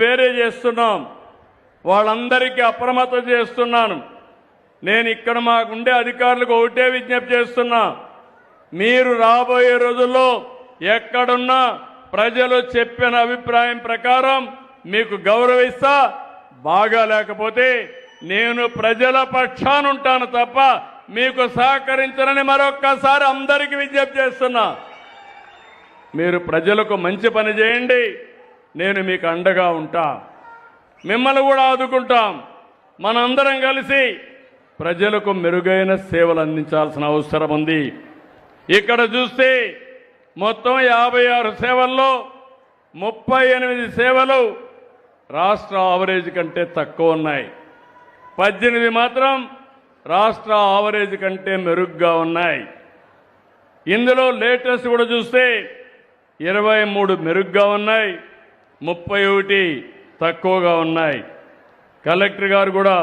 బేరే చేస్తున్నాం. వాళ్ళందరికీ అప్రమత్తం చేస్తున్నాను. నేను ఇక్కడ మాకుండే అధికారులకు ఒకటే విజ్ఞప్తి చేస్తున్నా, మీరు రాబోయే రోజుల్లో ఎక్కడున్నా ప్రజలు చెప్పిన అభిప్రాయం ప్రకారం మీకు గౌరవిస్తా. బాగా లేకపోతే నేను ప్రజల పక్షాన ఉంటాను తప్ప మీకు సహకరించనని మరొక్కసారి అందరికీ విజ్ఞప్తి చేస్తున్నా. మీరు ప్రజలకు మంచి పని చేయండి, నేను మీకు అండగా ఉంటా. మిమ్మల్ని కూడా ఆదుకుంటాం. మనందరం కలిసి ప్రజలకు మెరుగైన సేవలు అందించాల్సిన అవసరం ఉంది. ఇక్కడ చూస్తే మొత్తం 56 సేవల్లో 38 సేవలు రాష్ట్ర ఆవరేజ్ కంటే తక్కువ ఉన్నాయి. 18 మాత్రం రాష్ట్ర ఆవరేజ్ కంటే మెరుగ్గా ఉన్నాయి. ఇందులో లేటెస్ట్ కూడా చూస్తే 23 మెరుగ్గా ఉన్నాయి, 31 తక్కువగా ఉన్నాయి. కలెక్టర్ గారు కూడా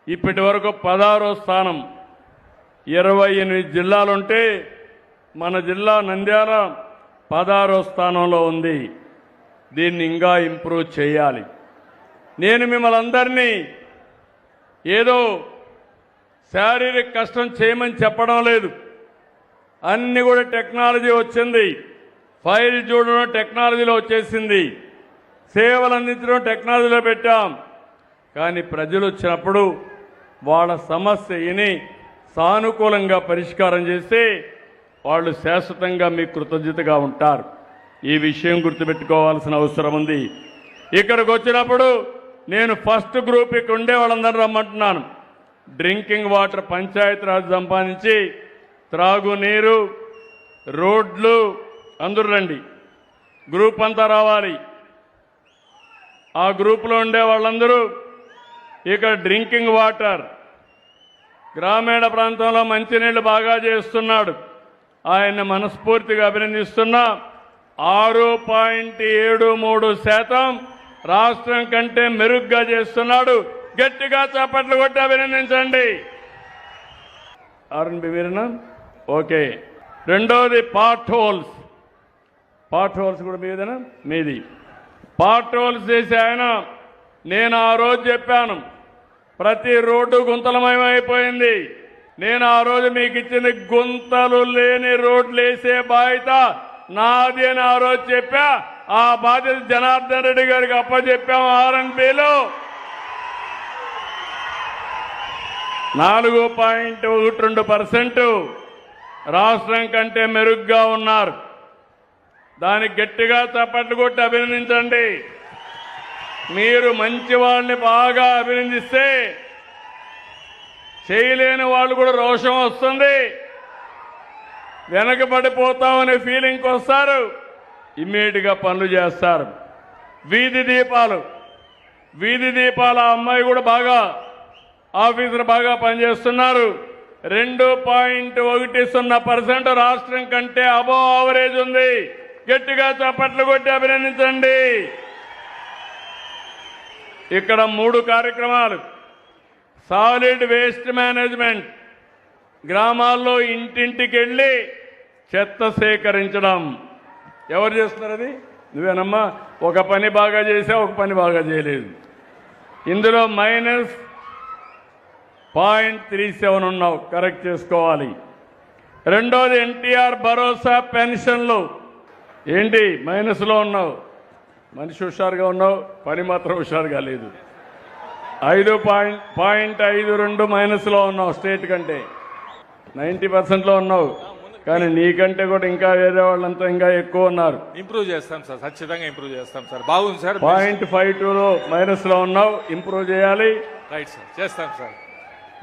ఇప్పటి వరకు 16వ స్థానం. 28 జిల్లాలుంటే మన జిల్లా నంద్యాల 16వ స్థానంలో ఉంది. దీన్ని ఇంకా ఇంప్రూవ్ చేయాలి. నేను మిమ్మల్ని అందరినీ ఏదో శారీరక కష్టం చేయమని చెప్పడం లేదు. అన్ని కూడా టెక్నాలజీ వచ్చింది. ఫైల్ చూడడం టెక్నాలజీలో వచ్చేసింది, సేవలు అందించడం టెక్నాలజీలో పెట్టాం. కానీ ప్రజలు వచ్చినప్పుడు వాళ్ళ సమస్యని సానుకూలంగా పరిష్కారం చేస్తే వాళ్ళు శాశ్వతంగా మీకు కృతజ్ఞతగా ఉంటారు. ఈ విషయం గుర్తుపెట్టుకోవాల్సిన అవసరం ఉంది. ఇక్కడికి వచ్చినప్పుడు నేను ఫస్ట్ గ్రూప్ ఇక్కడ ఉండే వాళ్ళందరూ రమ్మంటున్నాను. డ్రింకింగ్ వాటర్ పంచాయతీరాజ్ సంపాదించి త్రాగునీరు, రోడ్లు అందరూ రండి. గ్రూప్ అంతా రావాలి. ఆ గ్రూప్లో ఉండే వాళ్ళందరూ ఇక్కడ డ్రింకింగ్ వాటర్, గ్రామీణ ప్రాంతంలో మంచినీళ్ళు బాగా చేస్తున్నాడు. ఆయన మనస్ఫూర్తిగా అభినందిస్తున్నా. 6.73% రాష్ట్రం కంటే మెరుగ్గా చేస్తున్నాడు. గట్టిగా చప్పట్లు కొట్టి అభినందించండి. ఆర్ఎన్బి మీరేనా? ఓకే. రెండోది పాట్ హోల్స్. పాట్ హోల్స్ కూడా మీదేనా? మీది. పాట్ హోల్స్ చేసి ఆయన, నేను ఆ రోజు చెప్పాను ప్రతి రోడ్డు గుంతలమయమైపోయింది. నేను ఆ రోజు మీకు ఇచ్చింది గుంతలు లేని రోడ్లు వేసే బాధ్యత నాది అని ఆ రోజు చెప్పా. ఆ బాధ్యత జనార్దన్ రెడ్డి గారికి అప్పచెప్పాము. ఆర్ఎన్బిలో 4.12% రాష్ట్రం కంటే మెరుగ్గా ఉన్నారు. దానికి గట్టిగా చప్పట్లు కొట్టి అభినందించండి. మీరు మంచి వాళ్ళని బాగా అభినందిస్తే చేయలేని వాళ్ళు కూడా రోషం వస్తుంది, వెనకబడిపోతామనే ఫీలింగ్కి వస్తారు, ఇమ్మీడియట్గా పనులు చేస్తారు. వీధి దీపాల అమ్మాయి కూడా బాగా ఆఫీసర్ బాగా పనిచేస్తున్నారు. 2.10% రాష్ట్రం కంటే అబోవ్ యావరేజ్ ఉంది. గట్టిగా చప్పట్లు కొట్టి అభినందించండి. ఇక్కడ 3 కార్యక్రమాలు. సాలిడ్ వేస్ట్ మేనేజ్మెంట్, గ్రామాల్లో ఇంటింటికి వెళ్ళి చెత్త సేకరించడం. ఎవరు చేస్తున్నారు అది? నువ్వేనమ్మా. ఒక పని బాగా చేసావు, ఒక పని బాగా చేయలేదు. ఇందులో -0.37 ఉన్నావు, కరెక్ట్ చేసుకోవాలి. రెండోది ఎన్టీఆర్ భరోసా పెన్షన్లు. ఏంటి మైనస్లో ఉన్నావు? మనిషి హుషారుగా ఉన్నావు, పని మాత్రం హుషారుగా లేదు. 5.52 మైనస్లో ఉన్నావు. స్టేట్ కంటే 90%లో ఉన్నావు. కానీ నీకంటే కూడా ఇంకా వేరే వాళ్ళంతా ఇంకా ఎక్కువ ఉన్నారు. ఇంప్రూవ్ చేస్తాం సార్, ఖచ్చితంగా ఇంప్రూవ్ చేస్తాం సార్. బాగుంది సార్. 0.52లో మైనస్లో ఉన్నావు, ఇంప్రూవ్ చేయాలి. రైట్ సార్, చేస్తాం సార్.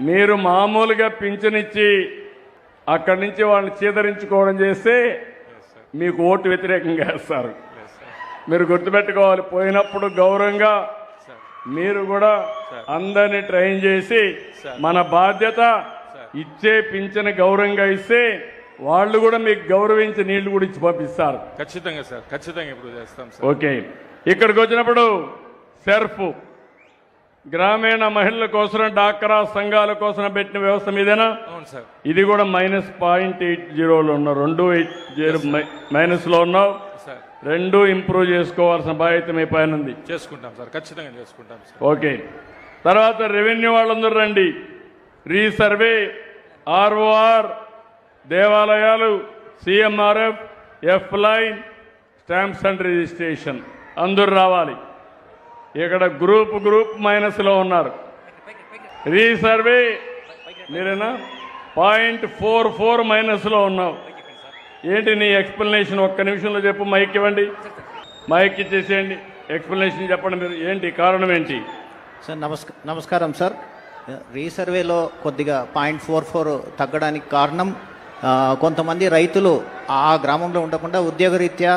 మీరు మామూలుగా పింఛనిచ్చి అక్కడి నుంచి వాళ్ళని చీదరించుకోవడం చేస్తే మీకు ఓటు వ్యతిరేకంగా వేస్తారు. మీరు గుర్తుపెట్టుకోవాలి. పోయినప్పుడు గౌరవంగా మీరు కూడా అందరినీ ట్రైన్ చేసి, మన బాధ్యత ఇచ్చే పింఛను గౌరవంగా ఇస్తే వాళ్ళు కూడా మీకు గౌరవించి నీళ్లు కూడా ఇచ్చి పంపిస్తారు. ఖచ్చితంగా సార్, ఖచ్చితంగా ఇంప్రూవ్ చేస్తాం సార్. ఓకే. ఇక్కడికి వచ్చినప్పుడు సెర్ఫ్, గ్రామీణ మహిళల కోసం, డాక్రా సంఘాల కోసం పెట్టిన వ్యవస్థ మీదేనా? అవును సార్. ఇది కూడా -0.80లో ఉన్నావు. 2.80 మైనస్లో ఉన్నావు. రెండు ఇంప్రూవ్ చేసుకోవాల్సిన బాధ్యత మీ పైన ఉంది. చేసుకుంటాం సార్, ఖచ్చితంగా చేసుకుంటాం సార్. ఓకే. తర్వాత రెవెన్యూ వాళ్ళందరూ రండి. రీసర్వే, ఆర్ఓఆర్, దేవాలయాలు, CMRF, F line, stamps and registration అందరూ రావాలి. ఇక్కడ గ్రూప్ మైనస్లో ఉన్నారు. రీసర్వే మీరేనా 0.44 మైనస్లో ఉన్నావు. ఏంటి నీ ఎక్స్ప్లెనేషన్? ఒక్క నిమిషంలో చెప్పు. మైక్ ఇవ్వండి, మైక్ ఇచ్చేసేయండి. ఎక్స్ప్లెనేషన్ చెప్పండి మీరు. ఏంటి కారణం ఏంటి? సార్ నమస్కారం సార్. రీసర్వేలో కొద్దిగా 0.44 తగ్గడానికి కారణం కొంతమంది రైతులు ఆ గ్రామంలో ఉండకుండా ఉద్యోగరీత్యా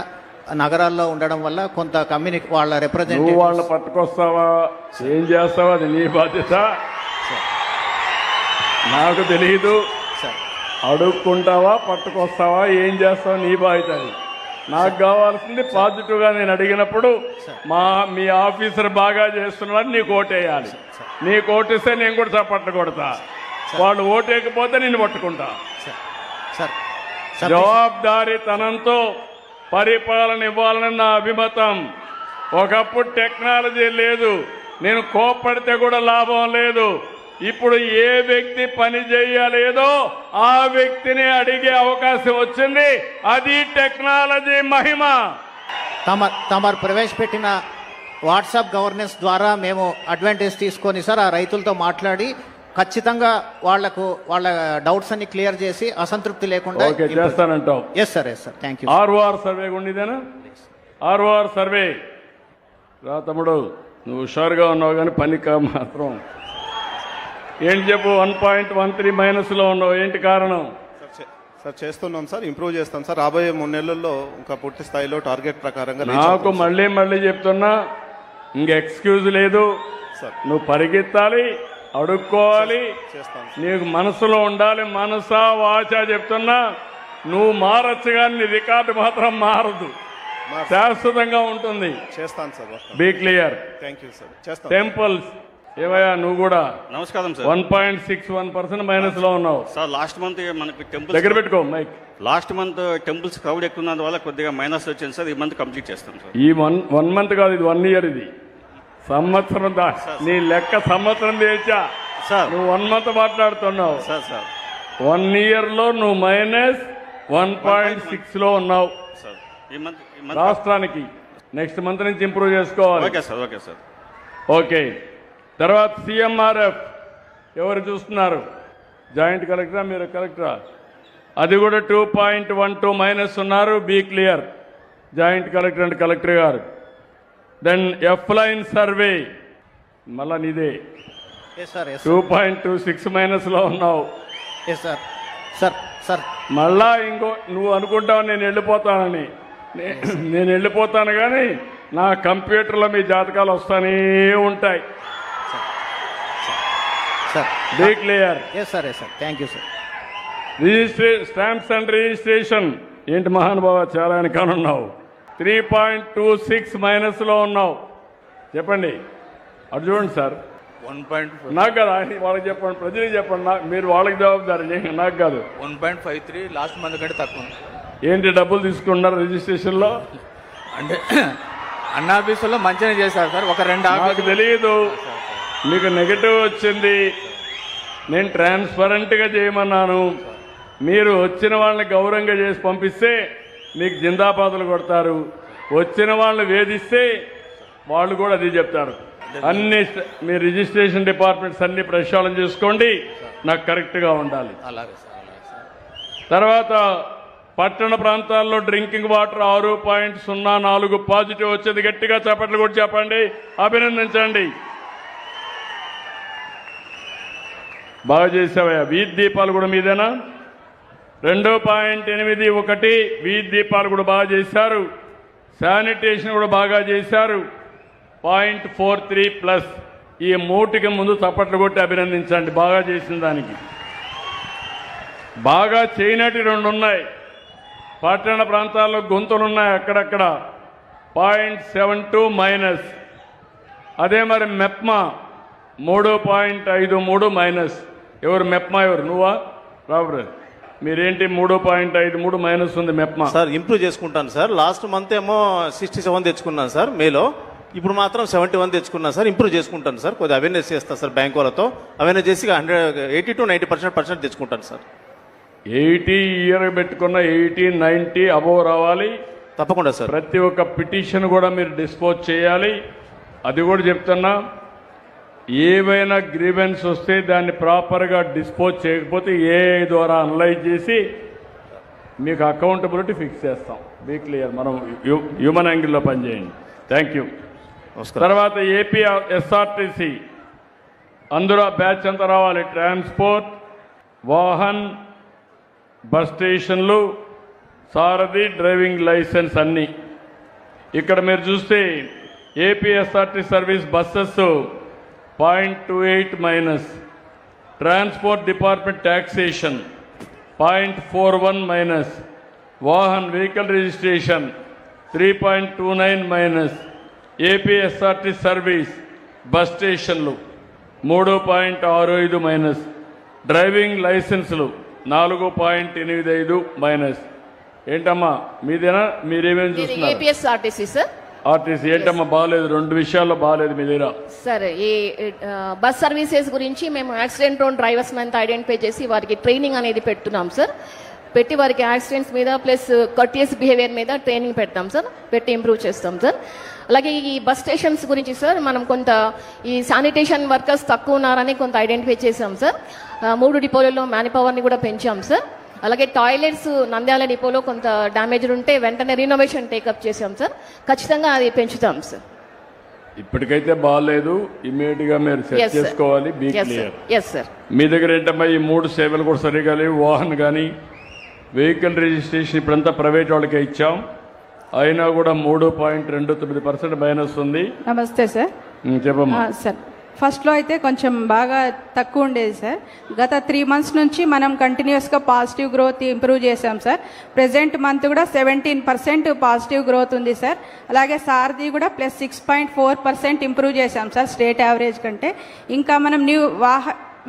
నగరాల్లో ఉండడం వల్ల కొంత కమ్యూనిటీ వాళ్ళ నువ్వు రిప్రజెంటేటివ్ వాళ్ళ పట్టుకొస్తావా, ఏం చేస్తావా, అది నీ బాధ్యత. నాకు తెలియదు. సార్ అడుక్కుంటావా, పట్టుకొస్తావా, ఏం చేస్తావా, నీ బాధ్యత. అది నాకు కావాల్సింది పాజిటివ్గా నేను అడిగినప్పుడు మీ ఆఫీసర్ బాగా చేస్తున్నారని నీకు ఓటేయాలి. నీకు ఓటేస్తే నేను కూడా చప్పట్లు కొడతా. వాళ్ళు ఓటేయకపోతే నేను పట్టుకుంటా. సార్ జవాబుదారీతనంతో పరిపాలన ఇవ్వాలని నా అభిమతం. ఒకప్పుడు టెక్నాలజీ లేదు, నేను కోప్పడితే కూడా లాభం లేదు. ఇప్పుడు ఏ వ్యక్తి పని చేయలేదో ఆ వ్యక్తిని అడిగే అవకాశం వచ్చింది. అది టెక్నాలజీ మహిమ. తమరు ప్రవేశపెట్టిన వాట్సాప్ గవర్నెన్స్ ద్వారా మేము అడ్వాంటేజ్ తీసుకొని సార్ ఆ రైతులతో మాట్లాడి ఖచ్చితంగా వాళ్ళ డౌట్స్ అన్ని క్లియర్ చేసి అసంతృప్తి లేకుండా చేస్తానంటావు. Yes sir thank you. ROR survey ఉండేదేనా? ఆర్ఓఆర్ సర్వే రా తమ్ముడు, నువ్వు హుషారుగా ఉన్నావు కానీ పనికి మాత్రం ఏంటి చెప్పు. 1.13 మైనస్లో ఉన్నావు, ఏంటి కారణం? సార్ చేస్తున్నాం సార్, ఇంప్రూవ్ చేస్తాం సార్. రాబోయే 3 నెలల్లో ఇంకా పూర్తి స్థాయిలో టార్గెట్ ప్రకారంగా నాకు మళ్ళీ చెప్తున్నా, ఇంక ఎక్స్క్యూజ్ లేదు. సార్ నువ్వు పరిగెత్తాలి, అడుక్కోవాలి, చేస్తాను. నీకు మనసులో ఉండాలి. మనసా వాచా చెప్తున్నా, నువ్వు మారచ్చు కానీ నీ రికార్డు మాత్రం మారదు, శాశ్వతంగా ఉంటుంది. చేస్తాను sir. Be clear. Thank you sir. చేస్తాను. టెంపుల్స్ ఏవయ్యా, నువ్వు కూడా నమస్కారం సార్. 1.61% మైనస్ లో ఉన్నావు సార్. లాస్ట్ మంత్ మనకి టెంపుల్స్ దగ్గర పెట్టుకో mike. Last month temples crowd ఎక్కువ ఉన్నందు వల్ల కొద్దిగా మైనస్ వచ్చింది సార్. ఈ మంత్ కంప్లీట్ చేస్తాం సార్. ఈ వన్ మంత్ కాదు, ఇది 1 ఇయర్. ఇది సంవత్సరం నీ లెక్క సంవత్సరం తెచ్చా సార్. నువ్వు 1 మంత్ మాట్లాడుతున్నావు సార్. 1 ఇయర్ లో నువ్వు -1.6 లో ఉన్నావు సార్. ఈ మంత్ రాష్ట్రానికి. నెక్స్ట్ మంత్ నుంచి ఇంప్రూవ్ చేసుకోవాలి. Okay sir. Okay sir. Okay. తర్వాత సిఎంఆర్ఎఫ్ ఎవరు చూస్తున్నారు? జాయింట్ కలెక్టరా, మీరు కలెక్టరా? అది కూడా 2.12 మైనస్ ఉన్నారు. Be clear, joint collector and collector గారు. దెన్ ఎఫ్ లైన్ సర్వే మళ్ళా నీదే 2.26 మైనస్ లో ఉన్నావు. సార్ మళ్ళా ఇంకో నువ్వు అనుకుంటావు నేను వెళ్ళిపోతానని. నేను వెళ్ళిపోతాను కానీ నా కంప్యూటర్లో మీ జాతకాలు వస్తానే ఉంటాయి. Be clear. Thank you sir. Stamps and registration ఏంటి మహానుభావ, చాలా వెనకాలన్నావు. 3.26 మైనస్ లో ఉన్నావు. చెప్పండి, అటు చూడండి సార్. 1.5 నాకు కాదు, వాళ్ళకి చెప్పండి, ప్రజలకు చెప్పండి. మీరు వాళ్ళకి జవాబుదారు, నాకు కాదు. 1.53 లాస్ట్ మంత్ కంటే తక్కువ. ఏంటి డబ్బులు తీసుకున్నారు రిజిస్ట్రేషన్ లో? అంటే అన్న ఆఫీసులో మంచిగా చేశారు సార్. ఒక 2 నాకు తెలియదు, మీకు నెగటివ్ వచ్చింది. నేను ట్రాన్స్పరెంట్గా చేయమన్నాను. మీరు వచ్చిన వాళ్ళని గౌరవంగా చేసి పంపిస్తే మీకు జిందాబాదులు కొడతారు. వచ్చిన వాళ్ళని వేధిస్తే వాళ్ళు కూడా అది చెప్తారు. అన్ని మీ రిజిస్ట్రేషన్ డిపార్ట్మెంట్స్ అన్ని ప్రక్షాళన చేసుకోండి, నాకు కరెక్ట్గా ఉండాలి. అలాగే సార్. తర్వాత పట్టణ ప్రాంతాల్లో డ్రింకింగ్ వాటర్ 6.04 పాజిటివ్ వచ్చేది. గట్టిగా చప్పట్లు కూడా చెప్పండి, అభినందించండి. బాగా చేసావయ్యా. వీధి దీపాలు కూడా మీదేనా? 2.81 వీధి దీపాలు కూడా బాగా చేశారు. శానిటేషన్ కూడా బాగా చేశారు. 0.43+. ఈ 3కి ముందు చప్పట్లు కొట్టి అభినందించండి బాగా చేసిన దానికి. బాగా చేయనటి 2 ఉన్నాయి. పట్టణ ప్రాంతాల్లో గుంతలున్నాయి అక్కడక్కడ. 0.72 మైనస్. అదే మరి మెప్మా 3.53 మైనస్. ఎవరు మెప్మా? ఎవరు? నువ్వా? రాబు మీరేంటి 3.53 మైనస్ ఉంది మెప్మా. సార్ ఇంప్రూవ్ చేసుకుంటాను సార్. లాస్ట్ మంత్ ఏమో 67 తెచ్చుకున్నాను సార్ మేలో. ఇప్పుడు మాత్రం 71 తెచ్చుకున్నాను సార్. ఇంప్రూవ్ చేసుకుంటాను సార్. కొద్దిగా అవేర్నెస్ చేస్తాను సార్ బ్యాంక్ వాళ్ళతో. అవేర్నెస్ చేసి 80 to 90% తెచ్చుకుంటాను సార్. 80 ఇయర్ పెట్టుకున్న 80, 90 అబోవ్ రావాలి. తప్పకుండా సార్. ప్రతి ఒక్క పిటిషన్ కూడా మీరు డిస్పోజ్ చేయాలి. అది కూడా చెప్తున్నా, ఏవైనా గ్రీవెన్స్ వస్తే దాన్ని ప్రాపర్గా డిస్పోజ్ చేయకపోతే ఏఐ ద్వారా అనలైజ్ చేసి మీకు అకౌంటబిలిటీ ఫిక్స్ చేస్తాం. బీ క్లియర్, మనం హ్యూమన్ యాంగిల్లో పనిచేయండి. Thank you. తర్వాత ఏపీ ఎస్ఆర్టీసీ అందరూ బ్యాచ్ అంతా రావాలి. ట్రాన్స్పోర్ట్, వాహన్, బస్ స్టేషన్లు, సారథి, డ్రైవింగ్ లైసెన్స్ అన్నీ. ఇక్కడ మీరు చూస్తే APSRT service buses 0.28 minus, transport department taxation 0.41 minus, Vahan vehicle registration 3.29 minus, APSRT service bus స్టేషన్లు 3.65 మైనస్, డ్రైవింగ్ లైసెన్సులు 4.85 మైనస్. ఏంటమ్మా మీదేనా? మీరేమేమి చూస్తున్నారు? APSRTC sir. ఆర్టీసీ ఏంటమ్మా బాగాలేదు? 2 విషయాల్లో బాగాలేదు మీ దగ్గర. సార్ ఈ బస్ సర్వీసెస్ గురించి మేము యాక్సిడెంట్ ప్రోన్ డ్రైవర్స్ అంతా ఐడెంటిఫై చేసి వారికి ట్రైనింగ్ అనేది పెడుతున్నాం సార్. పెట్టి వారికి యాక్సిడెంట్స్ మీద ప్లస్ కర్టియస్ బిహేవియర్ మీద ట్రైనింగ్ పెడతాం సార్. పెట్టి ఇంప్రూవ్ చేస్తాం సార్. అలాగే ఈ బస్ స్టేషన్స్ గురించి సార్ మనం కొంత ఈ శానిటేషన్ వర్కర్స్ తక్కువ ఉన్నారని కొంత ఐడెంటిఫై చేసాం సార్. 3 డిపోలలో మ్యాన్ పవర్ని కూడా పెంచాం సార్. అలాగే టాయిలెట్స్ నంద్యాల డిపోలో కొంత డ్యామేజ్ ఉంటే వెంటనే రీనోవేషన్ టేకప్ చేసాం సార్. ఖచ్చితంగా అది పెంచుతాం సార్. ఇప్పటికైతే బాగాలేదు, ఇమీడియట్ గా మీరు సెట్ చేసుకోవాలి. Be clear. Yes sir. మీ దగ్గర ఏంటమ్మా ఈ 3 సేవలు కూడా సరిగా లేవు. వాహన్ కానీ వెహికల్ రిజిస్ట్రేషన్ ఇప్పుడంతా ప్రైవేట్ వాళ్ళకే ఇచ్చాం, అయినా కూడా 3.29% మైనస్ ఉంది. నమస్తే సార్. చెప్పమ్మా. సార్ ఫస్ట్లో అయితే కొంచెం బాగా తక్కువ ఉండేది సార్. గత 3 months నుంచి మనం కంటిన్యూస్గా పాజిటివ్ గ్రోత్ ఇంప్రూవ్ చేశాం సార్. ప్రెజెంట్ మంత్ కూడా 17% పాజిటివ్ గ్రోత్ ఉంది సార్. అలాగే సారథి కూడా +6.4% ఇంప్రూవ్ చేశాం సార్ స్టేట్ యావరేజ్ కంటే. ఇంకా మనం న్యూ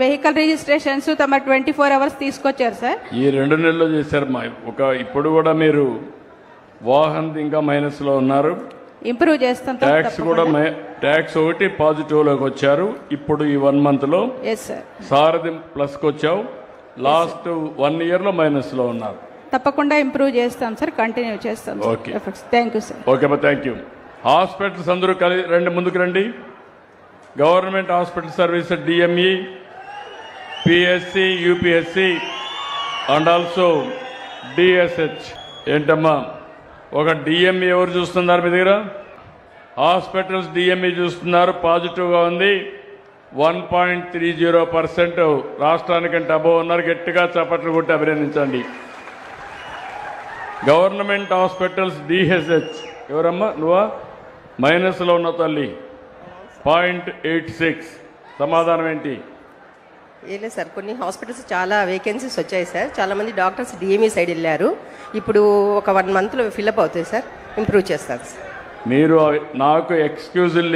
వెహికల్ రిజిస్ట్రేషన్స్ తమ 24 hours తీసుకొచ్చారు సార్. ఈ 2 నెలల్లో చేశారు మా ఇప్పుడు కూడా మీరు వాహన్ ఇంకా మైనస్ లో ఉన్నారు. ఇంప్రూవ్ చేస్తాం. ట్యాక్స్ కూడా ట్యాక్స్ ఒకటి పాజిటివ్ లోకి వచ్చారు ఇప్పుడు ఈ 1 month లో. Yes sir. సారథి ప్లస్ కి వచ్చావు. లాస్ట్ 1 year లో మైనస్ లో ఉన్నారు. తప్పకుండా ఇంప్రూవ్ చేస్తాం సార్. కంటిన్యూ చేస్తాం. Okay. Thank you sir. Okay అమ్మా, థ్యాంక్ యూ. హాస్పిటల్స్ అందరూ రండి, ముందుకు రండి. Government hospital service DME, PSC, UPSC and also DSH. ఏంటమ్మా ఒక డిఎంఈ ఎవరు చూస్తున్నారు మీ దగ్గర? హాస్పిటల్స్ డిఎంఈ చూస్తున్నారు, పాజిటివ్గా ఉంది. 1.30% రాష్ట్రానికంటే అబోవ్ ఉన్నారు. గట్టిగా చప్పట్లు కొట్టి అభినందించండి. గవర్నమెంట్ హాస్పిటల్స్ డిహెచ్హెచ్ ఎవరమ్మా? నువ్వా? మైనస్లో ఉన్న తల్లి 0.86. సమాధానం ఏంటి? ఏం లేదు సార్, కొన్ని హాస్పిటల్స్ చాలా వేకెన్సీస్ వచ్చాయి సార్. చాలా మంది డాక్టర్స్ డిఎంఈ సైడ్ వెళ్ళారు. ఇప్పుడు ఒక 1 monthలో ఫిల్అప్ అవుతాయి సార్. ఇంప్రూవ్ చేస్తారు సార్. మీరు నాకు ఎక్స్క్యూజ్